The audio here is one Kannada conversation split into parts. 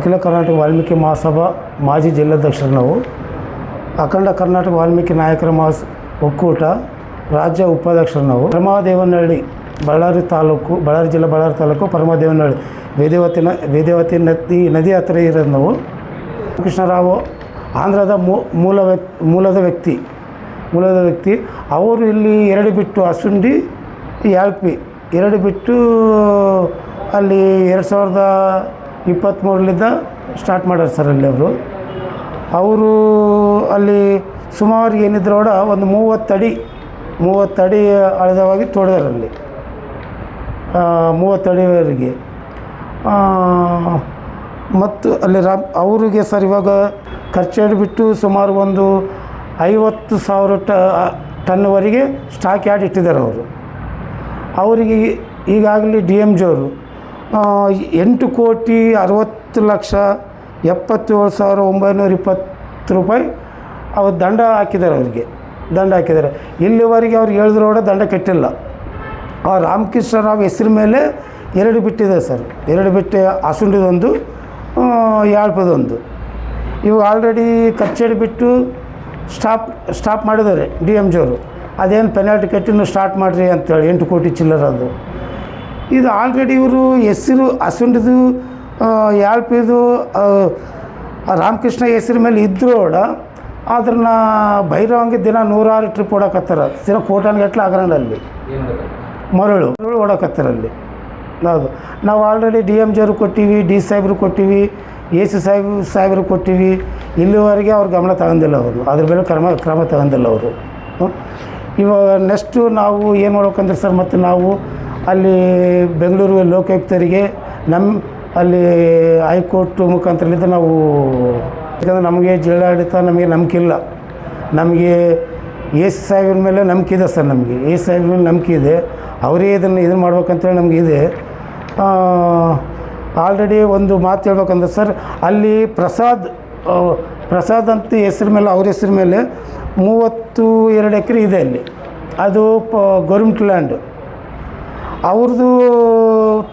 ಅಖಿಲ ಕರ್ನಾಟಕ ವಾಲ್ಮೀಕಿ ಮಹಾಸಭಾ ಮಾಜಿ ಜಿಲ್ಲಾಧ್ಯಕ್ಷರು ನಾವು. ಅಖಂಡ ಕರ್ನಾಟಕ ವಾಲ್ಮೀಕಿ ನಾಯಕರ ಒಕ್ಕೂಟ ರಾಜ್ಯ ಉಪಾಧ್ಯಕ್ಷರು ನಾವು. ಪರಮದೇವನಹಳ್ಳಿ ಬಳ್ಳಾರಿ ಜಿಲ್ಲೆ ಬಳ್ಳಾರಿ ತಾಲೂಕು ಪರಮದೇವನಹಳ್ಳಿ ವೇದವತಿ ನದಿ ಹತ್ತಿರ ಇರೋದು ನಾವು. ಕೃಷ್ಣರಾವ್ ಆಂಧ್ರದ ಮೂಲದ ವ್ಯಕ್ತಿ ಅವರು ಇಲ್ಲಿ ಎರಡು ಬಿಟ್ಟು ಅಸುಂಡಿ ಯಾಳ್ಪಿ ಎರಡು ಬಿಟ್ಟು ಅಲ್ಲಿ 2023 ಸ್ಟಾರ್ಟ್ ಮಾಡ್ಯಾರ ಸರ್. ಅಲ್ಲಿ ಅವರು ಅಲ್ಲಿ ಸುಮಾರು ಏನಿದ್ರು ಕೂಡ ಒಂದು 30 ಅಡಿ ಆಳವಾಗಿ ತೋಡಿದಾರೆ ಅಲ್ಲಿ 30 ಅಡಿವರೆಗೆ. ಮತ್ತು ಅಲ್ಲಿ ಅವರಿಗೆ ಸರ್ ಇವಾಗ ಖರ್ಚಾಡಿಬಿಟ್ಟು ಸುಮಾರು ಒಂದು 50,000 ಟನ್ವರೆಗೆ ಸ್ಟಾಕ್ ಯಾರ್ಡ್ ಇಟ್ಟಿದ್ದಾರೆ ಅವರು. ಅವರಿಗೆ ಈಗಾಗಲೇ DMG ಅವರು 8,60,77,920 ರೂಪಾಯಿ ಅವ್ರು ದಂಡ ಹಾಕಿದ್ದಾರೆ. ಇಲ್ಲಿವರೆಗೆ ಅವ್ರು ಹೇಳಿದ್ರೋಡ ದಂಡ ಕಟ್ಟಿಲ್ಲ. ಆ ರಾಮಕೃಷ್ಣರಾವ್ ಹೆಸರು ಮೇಲೆ 2 ಬಿಟ್ಟಿದೆ ಸರ್. 2 ಬಿಟ್ಟು ಅಸುಂಡಿದೊಂದು ಯಾಳ್ಪದೊಂದು. ಇವು ಆಲ್ರೆಡಿ ಖರ್ಚಾಡಿಬಿಟ್ಟು ಸ್ಟಾಪ್ ಮಾಡಿದ್ದಾರೆ DMG ಅವರು. ಅದೇನು ಪೆನಾಲ್ಟಿ ಕಟ್ಟಿನೂ ಸ್ಟಾರ್ಟ್ ಮಾಡಿರಿ ಅಂತೇಳಿ 8 ಕೋಟಿ ಚಿಲ್ಲರದು. ಇದು ಆಲ್ರೆಡಿ ಇವರು ಹೆಸರು ಅಸುಂಡಿದು ಯಾಳ್ಪಿದು ರಾಮಕೃಷ್ಣ ಹೆಸರು ಮೇಲೆ ಇದ್ದರೂ ಕೂಡ ಅದನ್ನು ಭೈರವಂಗೆ ದಿನ 106 ಟ್ರಿಪ್ ಓಡಕತ್ತಾರ. ದಿನ ಕೋಟನ್ಗಟ್ಟಲೆ ಆಗರಣದಲ್ಲಿ ಮರಳು ಓಡಕತ್ತಾರಲ್ಲಿ. ಹೌದು, ನಾವು ಆಲ್ರೆಡಿ DMG ಅವ್ರಿಗೆ ಕೊಟ್ಟಿವಿ, D ಸಾಹೇಬ್ರಿಗೆ ಕೊಟ್ಟಿವಿ, AC ಸಾಹೇಬ್ರಿಗೆ ಕೊಟ್ಟಿವಿ. ಇಲ್ಲಿವರೆಗೆ ಅವ್ರು ಗಮನ ತಗೊಂಡಿಲ್ಲ. ಅವರು ಅದ್ರ ಮೇಲೆ ಕ್ರಮ ತಗೊಂಡಿಲ್ಲ ಅವರು. ಇವಾಗ ನೆಕ್ಸ್ಟು ನಾವು ಏನು ಮಾಡ್ಬೇಕಂದ್ರೆ ಸರ್, ಮತ್ತು ನಾವು ಅಲ್ಲಿ ಬೆಂಗಳೂರು ಲೋಕಾಯುಕ್ತರಿಗೆ ಅಲ್ಲಿ ಹೈಕೋರ್ಟ್ ಮುಖಾಂತರದಿಂದ ನಾವು, ಯಾಕಂದರೆ ನಮಗೆ ಜಿಲ್ಲಾಡಳಿತ ನಮಗೆ ನಂಬಿಕೆ ಇಲ್ಲ. ನಮಗೆ AC ಸಾಹೇಬ್ರ ಮೇಲೆ ನಂಬಿಕೆ ಇದೆ ಸರ್. ನಮಗೆ AC ಸಾಹೇಬ್ರ ಮೇಲೆ ನಂಬಿಕೆ ಇದೆ. ಅವರೇ ಇದನ್ನು ಮಾಡ್ಬೇಕಂತೇಳಿ ನಮಗಿದೆ. ಆಲ್ರೆಡಿ ಒಂದು ಮಾತು ಹೇಳ್ಬೇಕಂದ್ರೆ ಸರ್, ಅಲ್ಲಿ ಪ್ರಸಾದ್ ಅಂತ ಹೆಸ್ರ ಮೇಲೆ, ಅವ್ರ ಹೆಸ್ರ ಮೇಲೆ 32 ಎಕರೆ ಇದೆ ಅಲ್ಲಿ. ಅದು ಗೌರ್ಮೆಂಟ್ ಲ್ಯಾಂಡ್. ಅವ್ರದ್ದು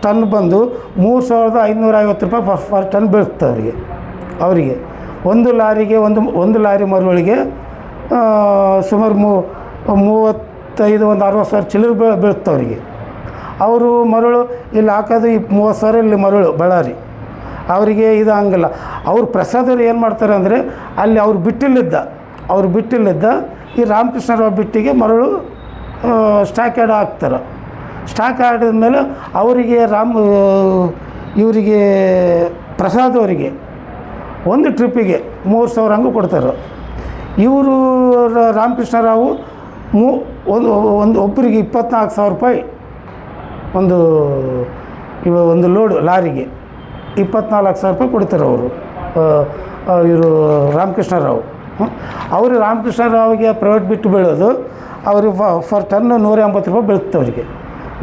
ಟನ್ ಬಂದು 3,550 ರೂಪಾಯಿ ಪರ್ ಟನ್ ಬೀಳುತ್ತೆ ಅವರಿಗೆ. ಒಂದು ಲಾರಿ ಮರಳಿಗೆ ಸುಮಾರು 60,000 ಚಿಲ್ಲರೆ ಬೀಳುತ್ತೆ ಅವರಿಗೆ. ಅವರು ಮರಳು ಇಲ್ಲಿ ಹಾಕೋದು 30,000 ಇಲ್ಲಿ ಮರಳು ಬಳ್ಳಾರಿ ಅವರಿಗೆ. ಇದು ಹಂಗಲ್ಲ. ಅವ್ರು ಪ್ರಸಾದವ್ರು ಏನು ಮಾಡ್ತಾರೆ ಅಂದರೆ, ಅಲ್ಲಿ ಅವ್ರು ಬಿಟ್ಟಿಲ್ಲಿದ್ದ ಈ ರಾಮಕೃಷ್ಣರಾವ್ ಬಿಟ್ಟಿಗೆ ಮರಳು ಸ್ಟಾಕ್ ಯಾರ್ಡ್ ಹಾಕ್ತಾರೆ. ಸ್ಟಾಕ್ ಯಾರ್ಡ್ ಮೇಲೆ ಅವರಿಗೆ ಇವರಿಗೆ ಪ್ರಸಾದ್ ಅವರಿಗೆ ಒಂದು ಟ್ರಿಪ್ಪಿಗೆ 3,000 ಹಂಗೆ ಕೊಡ್ತಾರೆ. ಇವರು ರಾಮಕೃಷ್ಣರಾವು ಒಬ್ಬರಿಗೆ 24,000 ರೂಪಾಯಿ ಒಂದು ಲೋಡು ಲಾರಿಗೆ 24,000 ರೂಪಾಯಿ ಕೊಡ್ತಾರೆ ಅವರು. ಇವರು ರಾಮಕೃಷ್ಣರಾವ್ ಅವರು ರಾಮಕೃಷ್ಣರಾವ್ಗೆ ಪ್ರೈವೇಟ್ ಬಿಟ್ಟು ಬೀಳೋದು ಅವ್ರಿಗೆ ಫರ್ ಟನ್ 180 ರೂಪಾಯಿ ಬೀಳುತ್ತೆ ಅವರಿಗೆ.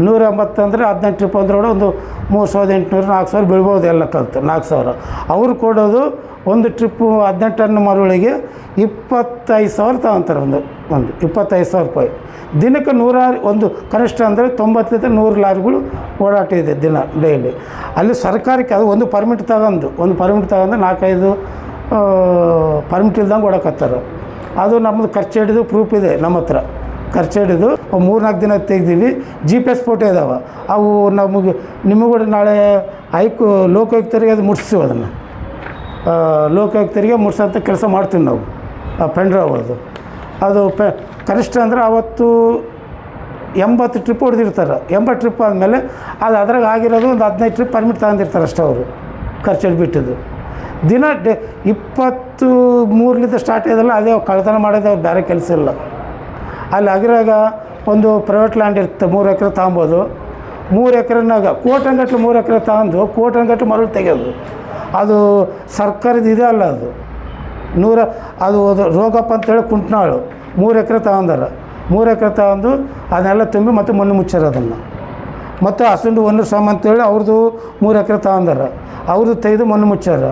180 ಅಂದರೆ 18 ಟ್ರಿಪ್ ಅಂದ್ರೆ ಕೂಡ ಒಂದು 3,800 4,000 ಬೀಳ್ಬೋದು ಎಲ್ಲ ಕಲ್ತು 4,000. ಅವರು ಕೊಡೋದು ಒಂದು ಟ್ರಿಪ್ಪು 18 ಟನ್ ಮರಳಿಗೆ 25,000 ತಗೊಂತಾರೆ. ಒಂದು 25,000 ರೂಪಾಯಿ ದಿನಕ್ಕೆ. ಒಂದು ಕನಿಷ್ಠ ಅಂದರೆ 90-100 ಲಾರಿಗಳು ಓಡಾಟ ಇದೆ ದಿನ ಡೈಲಿ. ಅಲ್ಲಿ ಸರ್ಕಾರಕ್ಕೆ ಅದು ಒಂದು ಪರ್ಮಿಟ್ ತಗೊಂಡು 4-5 ಪರ್ಮಿಟ್ ಇಲ್ದಂಗೆ ಓಡಕತ್ತಾರೆ. ಅದು ನಮ್ಮದು ಖರ್ಚು ಹಿಡಿದು ಪ್ರೂಫ್ ಇದೆ ನಮ್ಮ ಹತ್ರ. ಖರ್ಚು ಹಿಡಿದು 3-4 ದಿನ ತೆಗ್ದೀವಿ. GPS ಫೋಟೋ ಇದ್ದಾವೆ. ಅವು ನಿಮಗೂ ನಾಳೆ ಲೋಕಾಯುಕ್ತರಿಗೆ ಅದು ಮುಟ್ಸ್ತೀವಿ. ಅದನ್ನು ಲೋಕಾಯುಕ್ತರಿಗೆ ಮುಟ್ಸೋಂಥ ಕೆಲಸ ಮಾಡ್ತೀವಿ ನಾವು. ಪೆಂಡ್ರೈವ್ ಅದು ಕನಿಷ್ಠ ಅಂದರೆ ಅವತ್ತು 80 ಟ್ರಿಪ್ ಹೊಡೆದಿರ್ತಾರೆ. 80 ಟ್ರಿಪ್ ಆದಮೇಲೆ ಅದ್ರಾಗ ಆಗಿರೋದು ಒಂದು 15 ಟ್ರಿಪ್ ಪರ್ಮಿಟ್ ತಗೊಂಡಿರ್ತಾರೆ ಅಷ್ಟೇ ಅವರು. ಖರ್ಚು ಬಿಟ್ಟಿದ್ದು ದಿನ 23 ಸ್ಟಾರ್ಟ್ ಇದೆಲ್ಲ ಅದೇ ಕಳ್ತನ ಮಾಡೋದು. ಅವ್ರು ಬೇರೆ ಕೆಲಸ ಇಲ್ಲ. ಅಲ್ಲಿ ಆಗಿರಾಗ ಒಂದು ಪ್ರೈವೇಟ್ ಲ್ಯಾಂಡ್ ಇರುತ್ತೆ, 3 ಎಕರೆ ತಗೊಬೋದು. 3 ಎಕರೆನಾಗ ಕೋಟಂಗಟ್ಟಲೆ 3 ಎಕರೆ ತಗೊಂಡು ಕೋಟಂಗಟ್ಟಲೆ ಮರಳು ತೆಗೆಯೋದು. ಅದು ಸರ್ಕಾರದ ಇದೆ ಅಲ್ಲ ಅದು. ಅದು ರೋಗಪ್ಪ ಅಂತೇಳಿ ಕುಂಟ್ನಾಳು 3 ಎಕರೆ ತಗೊಂಡಾರ. 3 ಎಕರೆ ತಗೊಂಡು ಅದನ್ನೆಲ್ಲ ತುಂಬಿ ಮತ್ತು ಮಣ್ಣು ಮುಚ್ಚಾರ ಅದನ್ನು. ಮತ್ತು ಅಸುಂಡು ಒಂದು ಶ್ರಮ ಅಂತೇಳಿ ಅವ್ರದ್ದು 3 ಎಕರೆ ತಗೊಂಡಾರ. ಅವ್ರದ್ದು ತೆಗೆದು ಮಣ್ಣು ಮುಚ್ಚಾರ.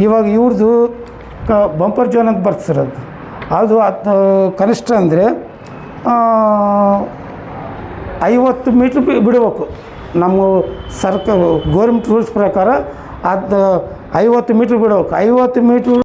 ಇವಾಗ ಇವ್ರದ್ದು ಬಂಪರ್ ಜೋನ್ ಅಂತ ಬರ್ತಾರೆ. ಅದು ಕನಿಷ್ಠ ಅಂದರೆ 50 ಮೀಟ್ರ್ ಬಿಡಬೇಕು. ನಮ್ಮ ಗೋರ್ಮೆಂಟ್ ರೂಲ್ಸ್ ಪ್ರಕಾರ ಅದು 50 ಮೀಟ್ರ್ ಬಿಡ್ಬೇಕು. 50 ಮೀಟ್ರ್